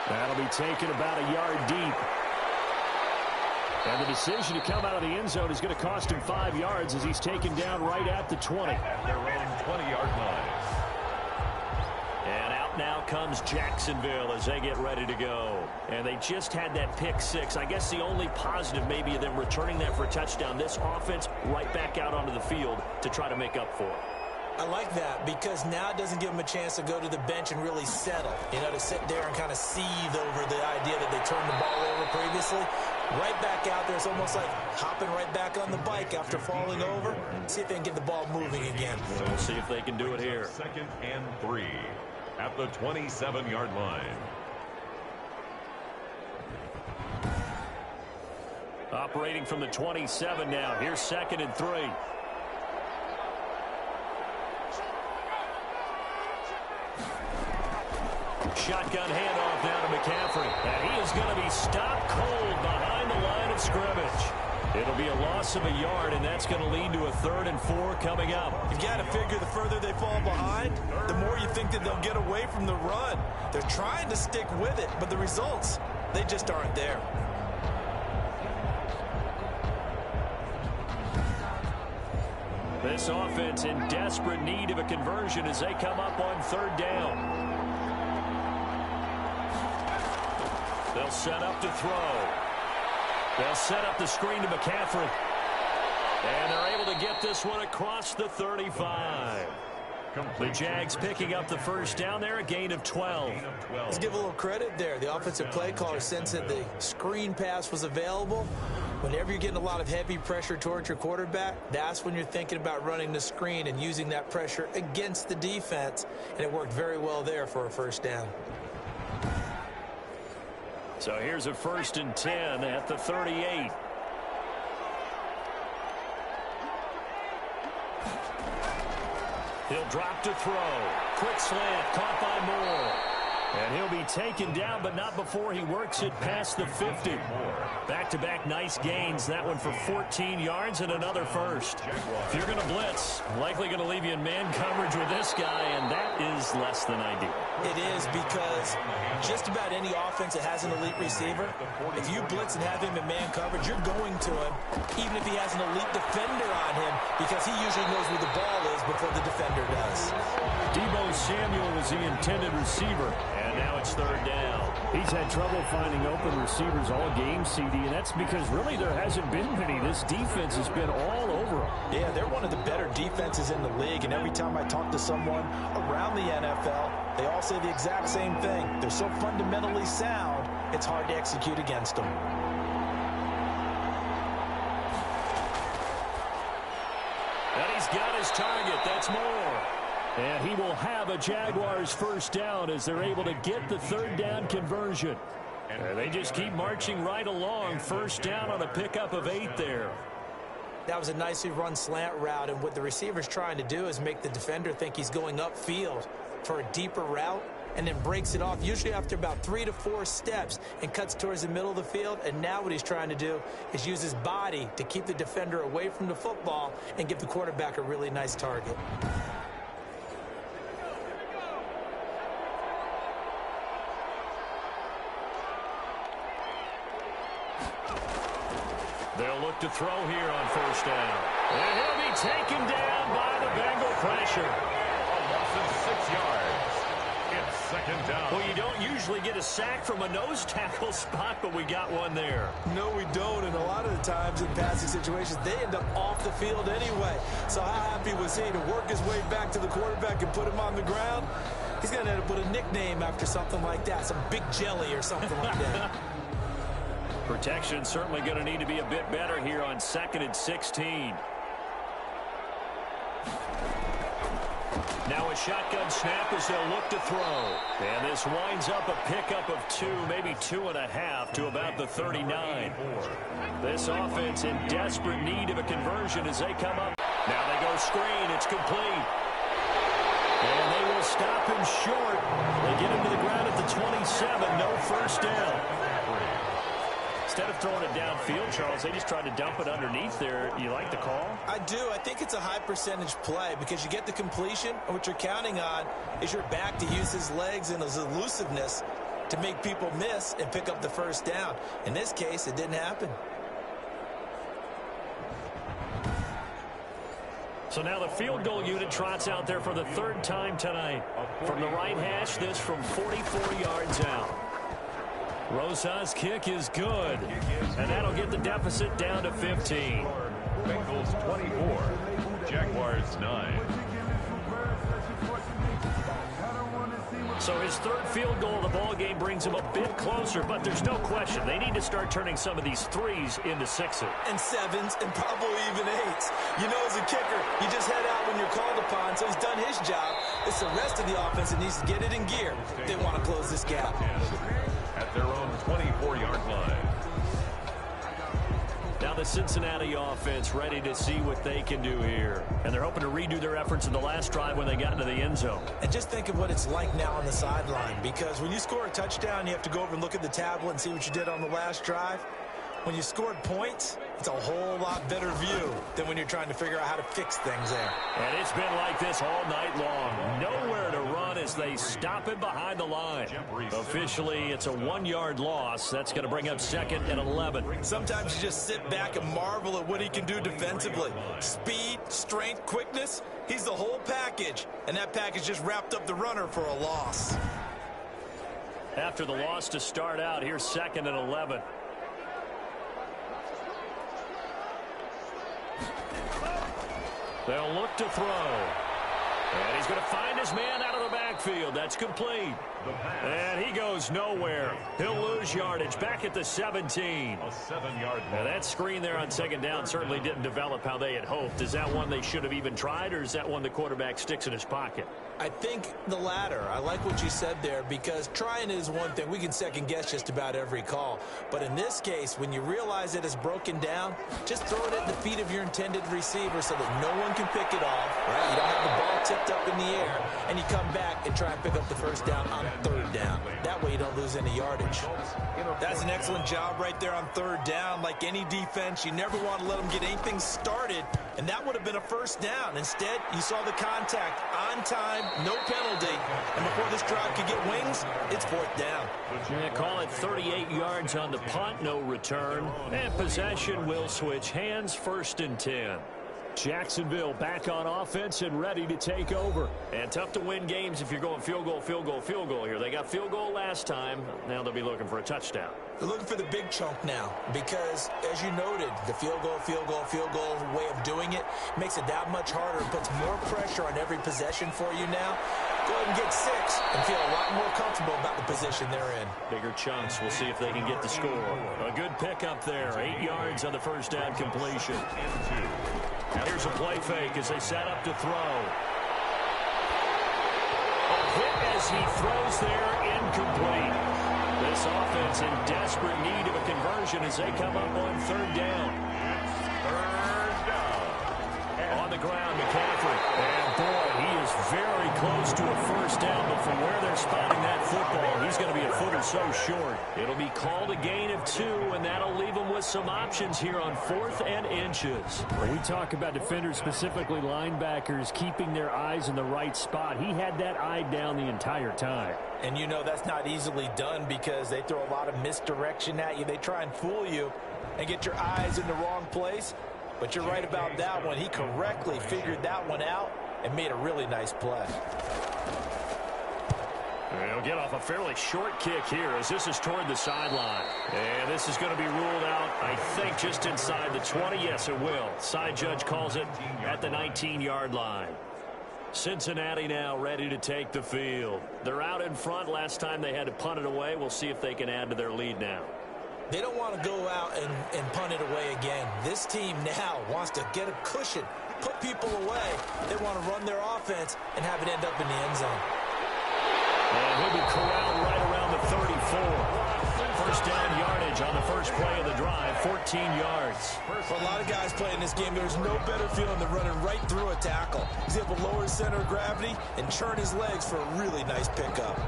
That'll be taken about a yard deep. And the decision to come out of the end zone is going to cost him 5 yards as he's taken down right at the 20. At their own 20-yard line. And out now comes Jacksonville as they get ready to go. And they just had that pick six. I guess the only positive maybe of them returning that for a touchdown. This offense right back out onto the field to try to make up for it. I like that because now it doesn't give them a chance to go to the bench and really settle, to sit there and kind of seethe over the idea that they turned the ball over previously. Right back out there, it's almost like hopping right back on the bike after falling over. See if they can get the ball moving again. We'll see if they can do it here. 2nd and 3 at the 27-yard line. Operating from the 27 now. Here's 2nd and 3. Shotgun handoff now to McCaffrey. And he is going to be stopped cold behind the line of scrimmage. It'll be a loss of a yard, and that's going to lead to a 3rd and 4 coming up. You've got to figure the further they fall behind, the more you think that they'll get away from the run. They're trying to stick with it, but the results, they just aren't there. This offense in desperate need of a conversion as they come up on 3rd down. They'll set up to throw. They'll set up the screen to McCaffrey. And they're able to get this one across the 35. The Jags picking up the first down there, a gain of 12. Let's give a little credit there. The offensive play caller sensed that the screen pass was available. Whenever you're getting a lot of heavy pressure towards your quarterback, that's when you're thinking about running the screen and using that pressure against the defense. And it worked very well there for a first down. So here's a 1st and 10 at the 38. He'll drop to throw. Quick slant, caught by Moore. And he'll be taken down, but not before he works it past the 50. Back-to-back nice gains. That one for 14 yards and another first. If you're going to blitz, likely going to leave you in man coverage with this guy, and that is less than ideal. It is because just about any offense that has an elite receiver, if you blitz and have him in man coverage, you're going to him, even if he has an elite defender on him, because he usually knows where the ball is before the defender does. Deebo Samuel was the intended receiver. And now it's 3rd down. He's had trouble finding open receivers all game, CD, and that's because really there hasn't been many. This defense has been all over them. Yeah, they're one of the better defenses in the league, and every time I talk to someone around the NFL, they all say the exact same thing. They're so fundamentally sound, it's hard to execute against them. And he's got his target. That's Moore. And he will have a Jaguars first down as they're able to get the 3rd down conversion. And they just keep marching right along. First down on a pickup of 8 there. That was a nicely run slant route, and what the receiver's trying to do is make the defender think he's going upfield for a deeper route and then breaks it off, usually after about 3 to 4 steps, and cuts towards the middle of the field. And now what he's trying to do is use his body to keep the defender away from the football and give the quarterback a really nice target. They'll look to throw here on first down. And he'll be taken down by the Bengal pressure. A loss of 6 yards. It's 2nd down. Well, you don't usually get a sack from a nose tackle spot, but we got one there. No, we don't, and a lot of the times in passing situations, they end up off the field anyway. So how happy was he to work his way back to the quarterback and put him on the ground? He's going to end up with a nickname after something like that, some Big Jelly or something like that. Protection certainly going to need to be a bit better here on 2nd and 16. Now a shotgun snap as they'll look to throw. And this winds up a pickup of 2, maybe 2.5 to about the 39. This offense in desperate need of a conversion as they come up. Now they go screen. It's complete. And they will stop him short. They get him to the ground at the 27. No first down. Instead of throwing it downfield, Charles, they just tried to dump it underneath there. You like the call? I do. I think it's a high percentage play because you get the completion, and what you're counting on is your back to use his legs and his elusiveness to make people miss and pick up the first down. In this case, it didn't happen. So now the field goal unit trots out there for the 3rd time tonight. From the right hash, this from 44 yards out. Rosas' kick is good, and that'll get the deficit down to 15. Bengals 24, Jaguars 9. So his 3rd field goal of the ball game brings him a bit closer, but there's no question they need to start turning some of these 3s into 6s. And 7s and probably even 8s. You know, as a kicker, you just head out when you're called upon, so he's done his job. It's the rest of the offense that needs to get it in gear. They want to close this gap. At their own 24-yard line. Now the Cincinnati offense ready to see what they can do here. And they're hoping to redo their efforts in the last drive when they got into the end zone. And just think of what it's like now on the sideline, because when you score a touchdown, you have to go over and look at the tablet and see what you did on the last drive. When you scored points, it's a whole lot better view than when you're trying to figure out how to fix things there. And it's been like this all night long. Nowhere to run as they stop him behind the line. Officially, it's a 1-yard loss. That's going to bring up 2nd and 11. Sometimes you just sit back and marvel at what he can do defensively. Speed, strength, quickness, he's the whole package. And that package just wrapped up the runner for a loss. After the loss to start out, here's 2nd and 11. They'll look to throw. And he's going to find his man out of the backfield. That's complete. And he goes nowhere. He'll lose yardage back at the 17. A 7-yard Now line. that screen there on 2nd down certainly didn't develop how they had hoped. Is that one they should have even tried, or is that one the quarterback sticks in his pocket? I think the latter. I like what you said there, because trying is one thing. We can second guess just about every call. But in this case, when you realize it is broken down, just throw it at the feet of your intended receiver so that no one can pick it off. Right? You don't have the ball tipped up in the air, and you come back and try and pick up the first down on 3rd down. That way you don't lose any yardage. That's an excellent job right there on 3rd down. Like any defense, you never want to let them get anything started, and that would have been a first down. Instead, you saw the contact on time, no penalty, and before this drive could get wings, it's 4th down. Yeah, call it 38 yards on the punt, no return. And possession will switch hands, 1st and 10. Jacksonville back on offense and ready to take over. And tough to win games if you're going field goal, field goal, field goal here. They got field goal last time. Now they'll be looking for a touchdown. They're looking for the big chunk now because, as you noted, the field goal way of doing it makes it that much harder. It puts more pressure on every possession for you now. Go ahead and get 6 and feel a lot more comfortable about the position they're in. Bigger chunks. We'll see if they can get the score. A good pickup there. 8 yards on the first down completion. Here's a play fake as they set up to throw. A hit as he throws there, incomplete. This offense in desperate need of a conversion as they come up on 3rd down. On the ground, McCaffrey. And boy, he is very close to a first down, but from where they're spotting that football, he's going to be a foot or so short. It'll be called a gain of 2, and that'll leave him with some options here on 4th and inches. When we talk about defenders, specifically linebackers, keeping their eyes in the right spot, he had that eye down the entire time. And you know that's not easily done because they throw a lot of misdirection at you. They try and fool you and get your eyes in the wrong place. But you're right about that one. He correctly figured that one out and made a really nice play. He'll get off a fairly short kick here as this is toward the sideline. And this is going to be ruled out, I think, just inside the 20. Yes, it will. Side judge calls it at the 19-yard line. Cincinnati now ready to take the field. They're out in front. Last time they had to punt it away. We'll see if they can add to their lead now. They don't want to go out and punt it away again. This team now wants to get a cushion, put people away. They want to run their offense and have it end up in the end zone. And he'll be corralled right around the 34. First down yardage on the first play of the drive, 14 yards. For a lot of guys playing this game, there's no better feeling than running right through a tackle. He's able to lower his center of gravity and churn his legs for a really nice pickup.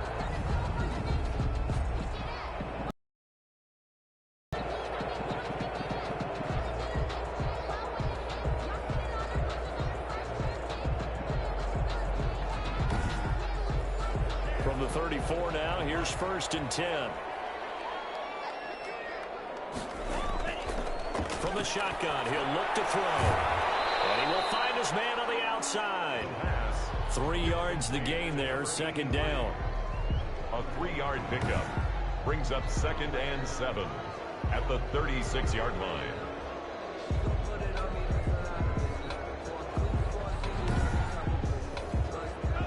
From the 34 now, here's 1st and 10. From the shotgun, he'll look to throw. And he will find his man on the outside. 3 yards the gain there, 2nd down. A 3-yard pickup brings up 2nd and 7 at the 36-yard line.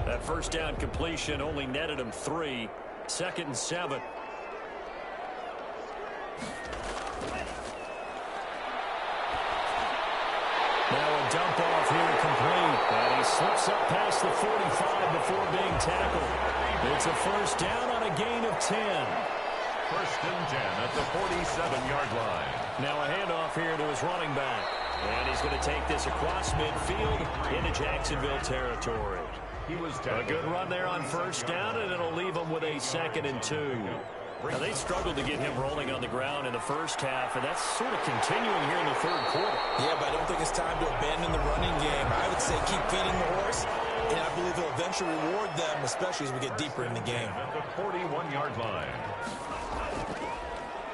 That first down completion only netted him 3. 2nd and 7. Now a dump off here complete. And he slips up past the 45 before being tackled. It's a first down on a gain of 10. 1st and 10 at the 47-yard line. Now a handoff here to his running back. And he's going to take this across midfield into Jacksonville territory. He was A good run there on first down, and it'll leave him with a 2nd and 2. Now, they struggled to get him rolling on the ground in the first half, and that's sort of continuing here in the 3rd quarter. Yeah, but I don't think it's time to abandon the running game. I would say keep feeding the horse, and I believe he'll eventually reward them, especially as we get deeper in the game. At the 41-yard line.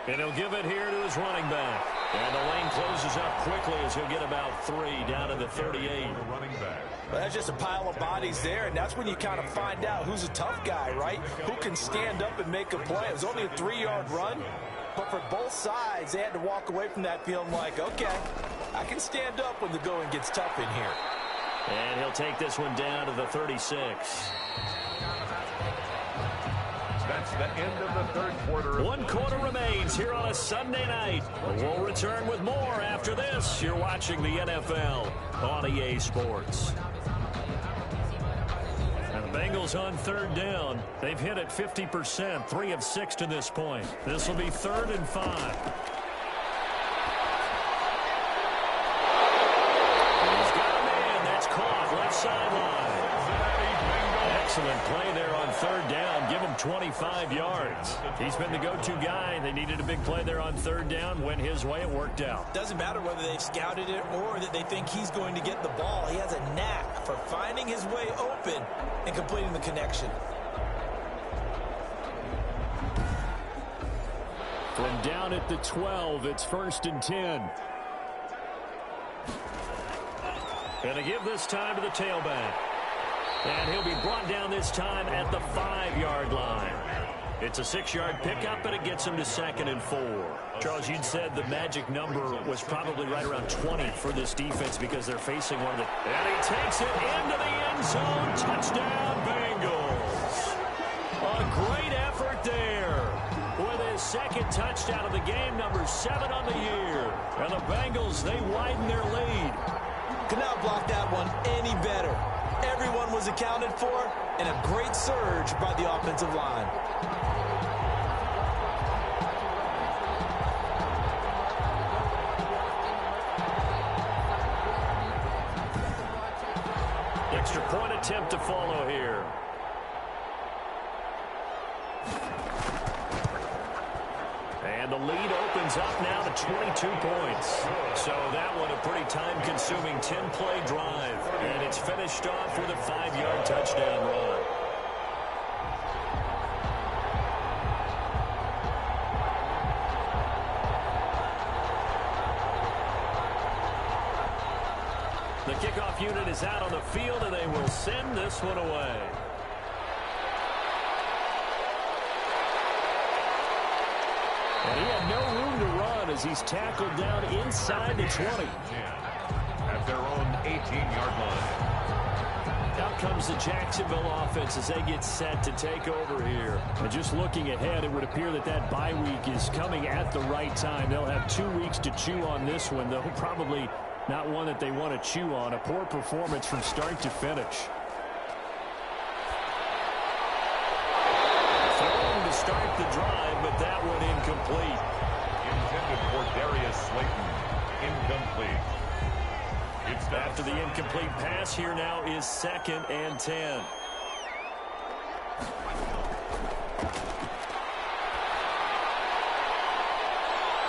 And he'll give it here to his running back. And the lane closes up quickly as he'll get about 3 down to the 38. Running back. Well, that's just a pile of bodies there, and that's when you kind of find out who's a tough guy, right? Who can stand up and make a play. It was only a 3-yard run, but for both sides, they had to walk away from that feeling like, okay, I can stand up when the going gets tough in here. And he'll take this one down to the 36. That's the end of the 3rd quarter. 1 quarter remains here on a Sunday night. We'll return with more after this. You're watching the NFL on EA Sports. And the Bengals on 3rd down. They've hit it 50%, 3 of 6 to this point. This will be 3rd and 5. He's got a man. That's caught left sideline. Excellent play there on 3rd down. Give him 25 yards. He's been the go-to guy. They needed a big play there on 3rd down. Went his way. It worked out. Doesn't matter whether they've scouted it or that they think he's going to get the ball. He has a knack for finding his way open and completing the connection. From down at the 12, it's 1st and 10. Gonna give this time to the tailback. And he'll be brought down this time at the 5-yard line. It's a 6-yard pickup, and it gets him to 2nd and 4. Charles, you'd said the magic number was probably right around 20 for this defense because they're facing one of the... And he takes it into the end zone. Touchdown, Bengals. A great effort there with his 2nd touchdown of the game, number 7 on the year. And the Bengals, they widen their lead. Could not block that one any better. Everyone was accounted for, and a great surge by the offensive line. Extra point attempt to follow here. And the lead opens up now to 22 points. So that one a pretty time-consuming 10-play drive. And it's finished off with a 5-yard touchdown run. The kickoff unit is out on the field, and they will send this one away. And he had no room to run as he's tackled down inside the 20. At their own 18-yard line. Out comes the Jacksonville offense as they get set to take over here. And just looking ahead, it would appear that that bye week is coming at the right time. They'll have 2 weeks to chew on this one, though probably not one that they want to chew on. A poor performance from start to finish. Throwing to start the drive, but that one incomplete. Intended for Darius Slayton. Incomplete. After the incomplete pass, here now is 2nd and 10.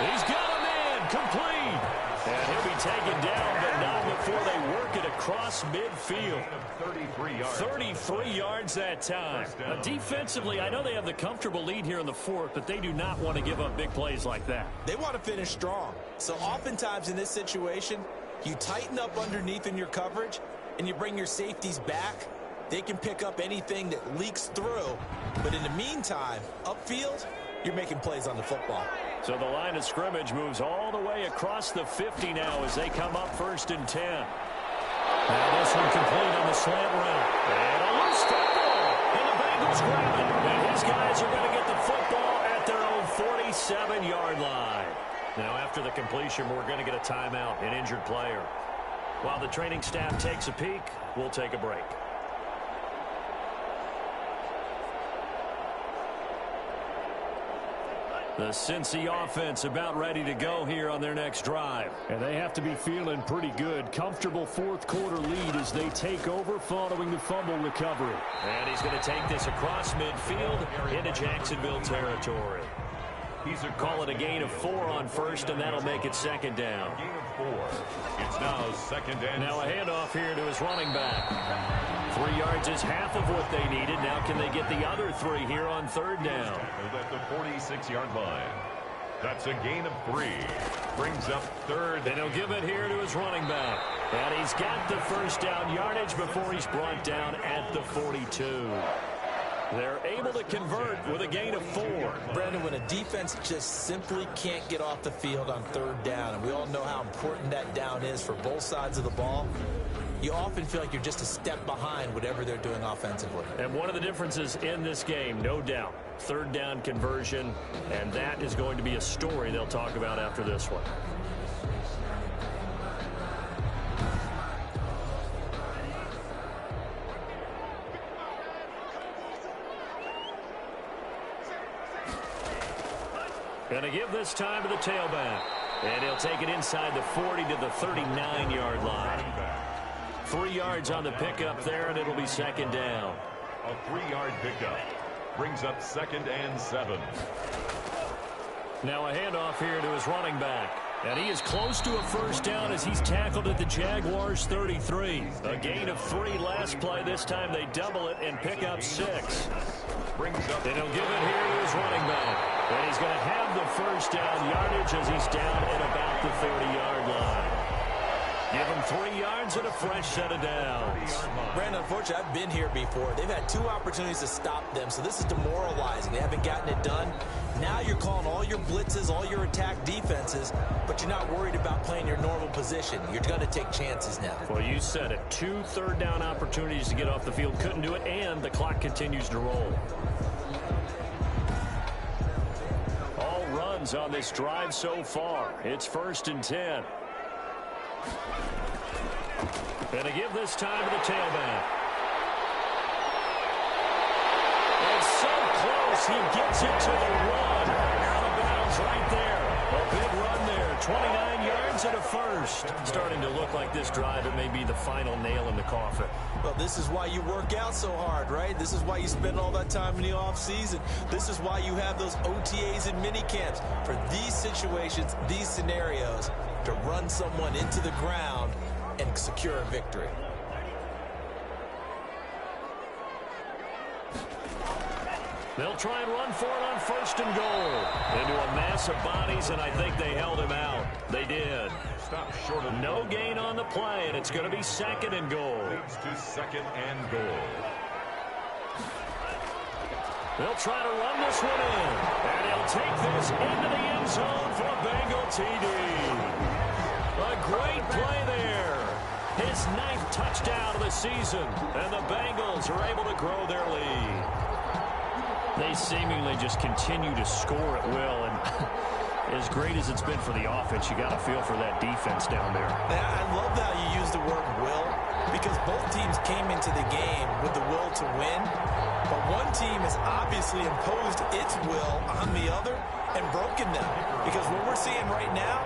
He's got a man complete. And he'll be taken down, but not before they work it across midfield. 33 yards that time. Defensively, I know they have the comfortable lead here in the 4th, but they do not want to give up big plays like that. They want to finish strong. So oftentimes in this situation, you tighten up underneath in your coverage, and you bring your safeties back. They can pick up anything that leaks through. But in the meantime, upfield, you're making plays on the football. So the line of scrimmage moves all the way across the 50 now as they come up 1st and 10. Now this one complete on the slant route. And a loose football. And the Bengals grab it. And his guys are going to get the football at their own 47-yard line. Now, after the completion, we're going to get a timeout, an injured player. While the training staff takes a peek, we'll take a break. The Cincy offense about ready to go here on their next drive. And they have to be feeling pretty good. Comfortable 4th quarter lead as they take over following the fumble recovery. And he's going to take this across midfield into Jacksonville territory. Call it a gain of 4 on 1st, and that'll make it 2nd down. Gain of 4. It's now 2nd and Now a handoff here to his running back. 3 yards is half of what they needed. Now can they get the other 3 here on 3rd down? At the 46-yard line. That's a gain of 3. Brings up 3rd. And he'll give it here to his running back. And he's got the 1st down yardage before he's brought down at the 42. They're able to convert with a gain of 4. Brandon, when a defense just simply can't get off the field on 3rd down, and we all know how important that down is for both sides of the ball, you often feel like you're just a step behind whatever they're doing offensively. And one of the differences in this game, no doubt, 3rd down conversion, and that is going to be a story they'll talk about after this one. Going to give this time to the tailback. And he'll take it inside the 40 to the 39-yard line. 3 yards on the pickup there, and it'll be 2nd down. A 3-yard pickup. Brings up 2nd and 7. Now a handoff here to his running back. And he is close to a 1st down as he's tackled at the Jaguars 33. A gain of 3 last play. This time they double it and pick up 6. Brings up. And he'll give it here to his running back. And he's going to have the 1st down yardage as he's down at about the 30-yard line. Give him 3 yards and a fresh set of downs. Brandon, unfortunately, I've been here before. They've had 2 opportunities to stop them, so this is demoralizing. They haven't gotten it done. Now you're calling all your blitzes, all your attack defenses, but you're not worried about playing your normal position. You're going to take chances now. Well, you said it. 2 third down opportunities to get off the field. Couldn't do it, and the clock continues to roll. All runs on this drive so far. It's 1st and 10. And to give this time to the tailback. And so close, he gets it to the run. Out of bounds right there. A big run there. 29 yards and a 1st. Starting to look like this drive, it may be the final nail in the coffin. Well, this is why you work out so hard, right? This is why you spend all that time in the offseason. This is why you have those OTAs and mini camps. For these situations, these scenarios, to run someone into the ground and secure a victory. They'll try and run for it on 1st and goal. Into a mass of bodies, and I think they held him out. They did. Stop short of no gain on the play, and it's going to be 2nd and goal. Leads to 2nd and goal. They'll try to run this one in. And he'll take this into the end zone for a Bengal TD. A great play there. his 9th touchdown of the season. And the Bengals are able to grow their lead. They seemingly just continue to score at will. And as great as it's been for the offense, you got to feel for that defense down there. I love how you use the word will, because both teams came into the game with the will to win. But one team has obviously imposed its will on the other and broken them. Because what we're seeing right now,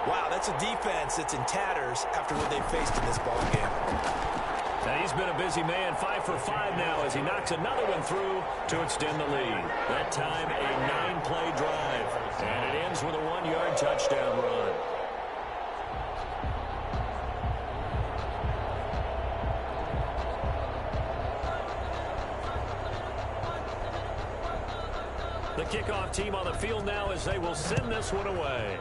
wow, that's a defense that's in tatters after what they faced in this ball game. Now he's been a busy man, 5 for 5 now as he knocks another one through to extend the lead. That time a 9-play drive, and it ends with a 1-yard touchdown run. The kickoff team on the field now as they will send this one away.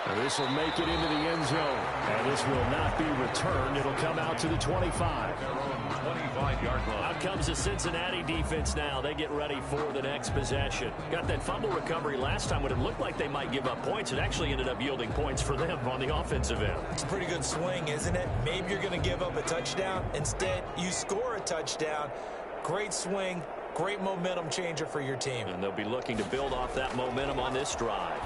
And this will make it into the end zone. And this will not be returned. It'll come out to the 25. 25-yard line. Out comes the Cincinnati defense now. They get ready for the next possession. Got that fumble recovery last time when it looked like they might give up points. It actually ended up yielding points for them on the offensive end. It's a pretty good swing, isn't it? Maybe you're going to give up a touchdown. Instead, you score a touchdown. Great swing. Great momentum changer for your team. And they'll be looking to build off that momentum on this drive.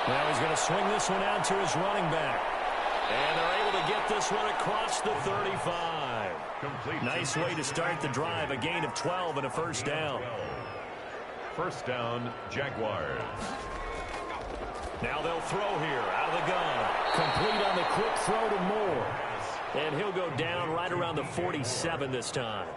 Now he's going to swing this one out to his running back. And they're able to get this one across the 35. Complete. Nice way to start the drive. A gain of 12 and a first down. First down, Jaguars. Now they'll throw here out of the gun. Complete on the quick throw to Moore. And he'll go down right around the 47 this time.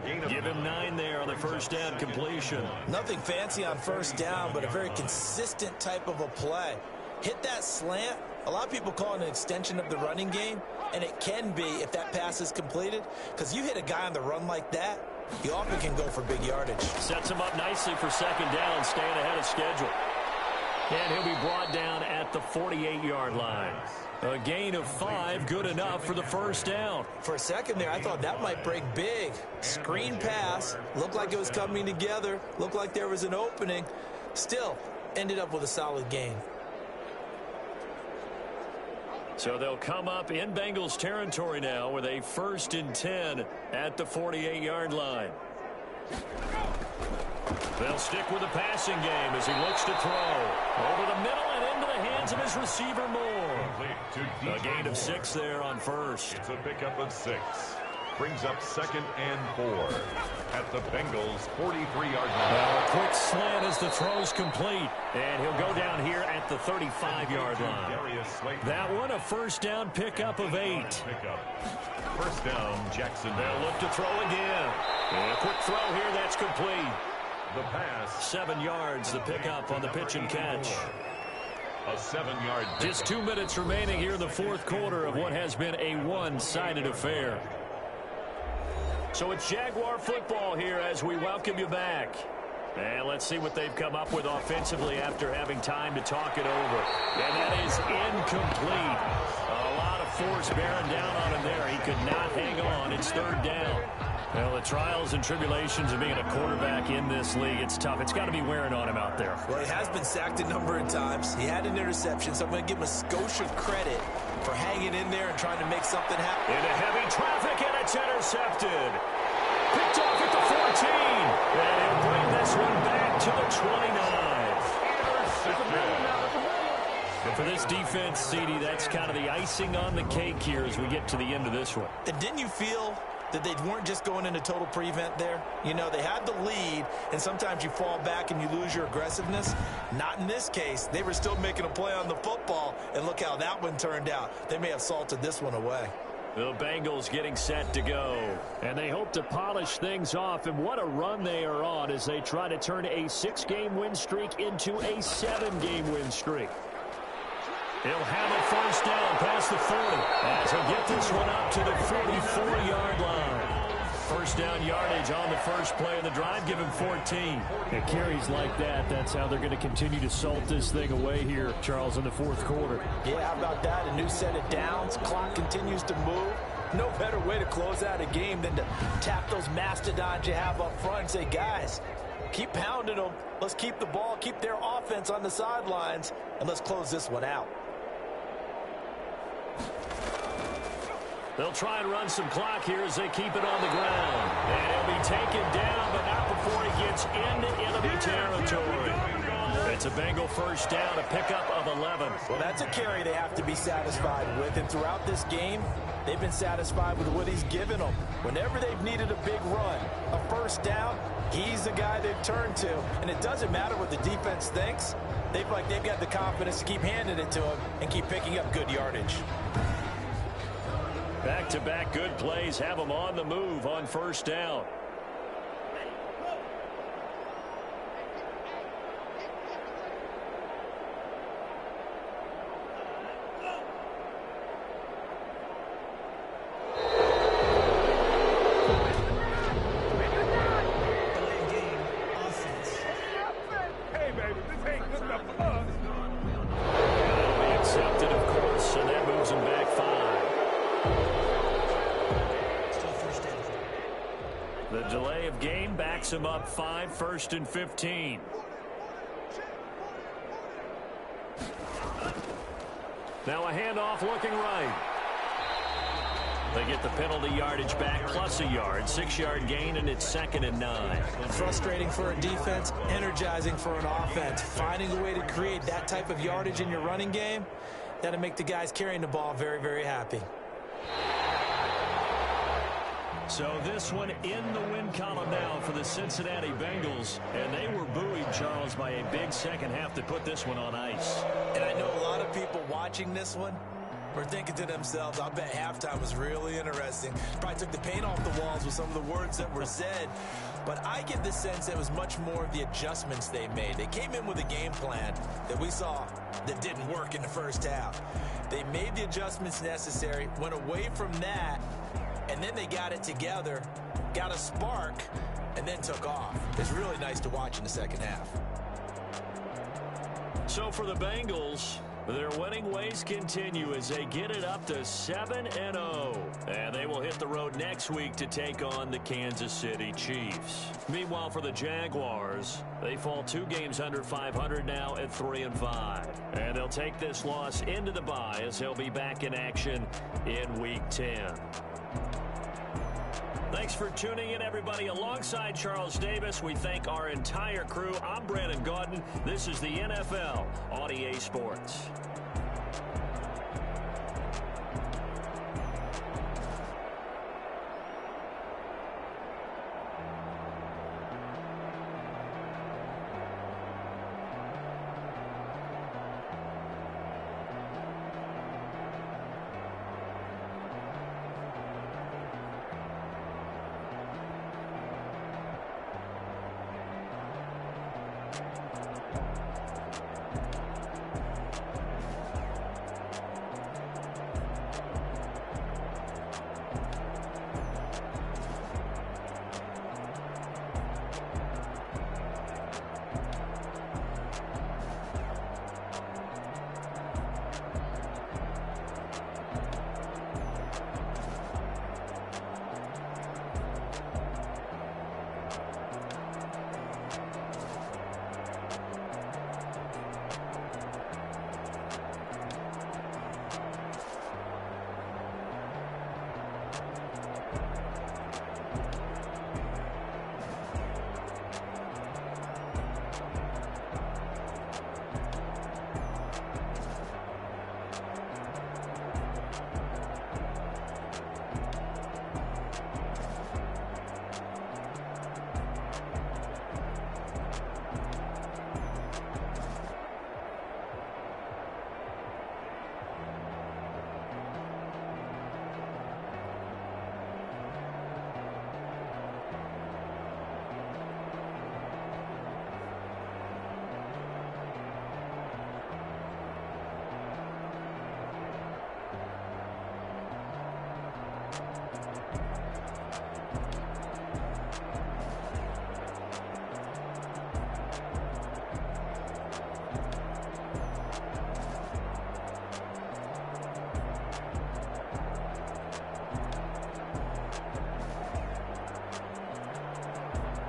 Give him 9 there on the first down completion. Nothing fancy on first down, but a very consistent type of a play. Hit that slant. A lot of people call it an extension of the running game, and it can be if that pass is completed, because you hit a guy on the run like that, he often can go for big yardage. Sets him up nicely for second down, staying ahead of schedule. And he'll be brought down at the 48-yard line. A gain of 5, good enough for the first down. For a second there, I thought that might break big. Screen pass, looked like it was coming together, looked like there was an opening. Still, ended up with a solid gain. So they'll come up in Bengals territory now with a 1st and 10 at the 48-yard line. They'll stick with the passing game as he looks to throw. Over the middle and into the hands of his receiver, Moore. A gain of 6 there on first. It's a pickup of 6. Brings up 2nd and 4 at the Bengals' 43-yard line. Well, a quick slant as the throw's complete. And he'll go down here at the 35-yard line. That one, a first down pickup of 8. First down, Jacksonville. They'll look to throw again. And a quick throw here, that's complete. The pass. 7 yards, the pickup on the pitch and catch. A 7-yard pickup. Just 2 minutes remaining here in the fourth quarter of what has been a one-sided affair. So it's Jaguar football here as we welcome you back. And let's see what they've come up with offensively after having time to talk it over. And that is incomplete. A lot of force bearing down on him there. He could not hang on. It's 3rd down. Well, the trials and tribulations of being a quarterback in this league, it's tough. It's got to be wearing on him out there. Well, he has been sacked a number of times. He had an interception, so I'm going to give him a Scotia credit for hanging in there and trying to make something happen. Into heavy traffic, and it's intercepted. Picked off at the 14. And he'll bring this one back to the 29. But for this defense, CD, that's kind of the icing on the cake here as we get to the end of this one. And didn't you feel that they weren't just going into total prevent there? You know, they had the lead, and sometimes you fall back and you lose your aggressiveness. Not in this case. They were still making a play on the football, and look how that one turned out. They may have salted this one away. The Bengals getting set to go. And they hope to polish things off. And what a run they are on as they try to turn a 6-game win streak into a 7-game win streak. He'll have a first down past the 40 as he'll get this one up to the 44-yard line. First down yardage on the first play of the drive. Give him 14. It carries like that. That's how they're going to continue to salt this thing away here, Charles, in the fourth quarter. Yeah, how about that? A new set of downs. Clock continues to move. No better way to close out a game than to tap those mastodons you have up front and say, guys, keep pounding them. Let's keep the ball, keep their offense on the sidelines, and let's close this one out. They'll try and run some clock here as they keep it on the ground. And he'll be taken down, but not before he gets into enemy territory. It's a Bengal first down, a pickup of 11. Well, that's a carry they have to be satisfied with. And throughout this game, they've been satisfied with what he's given them. Whenever they've needed a big run, a first down, he's the guy they've turned to. And it doesn't matter what the defense thinks. They've got the confidence to keep handing it to him and keep picking up good yardage. Back-to-back good plays have them on the move on first down. Him up 5, 1st and 15. Now a handoff looking right. They get the penalty yardage back plus a yard, 6-yard gain, and it's 2nd and 9. Frustrating for a defense, energizing for an offense. Finding a way to create that type of yardage in your running game, that'll make the guys carrying the ball very, very happy. So this one in the win column now for the Cincinnati Bengals. And they were buoyed, Charles, by a big second half to put this one on ice. And I know a lot of people watching this one were thinking to themselves, I bet halftime was really interesting. Probably took the paint off the walls with some of the words that were said. But I get the sense that it was much more of the adjustments they made. They came in with a game plan that we saw that didn't work in the first half. They made the adjustments necessary, went away from that, and then they got it together, got a spark, and then took off. It's really nice to watch in the second half. So for the Bengals, their winning ways continue as they get it up to 7-0. And they will hit the road next week to take on the Kansas City Chiefs. Meanwhile, for the Jaguars, they fall 2 games under 500 now at 3-5. And they'll take this loss into the bye as they'll be back in action in Week 10. Thanks for tuning in, everybody. Alongside Charles Davis, we thank our entire crew. I'm Brandon Gaudin. This is the NFL on EA Sports.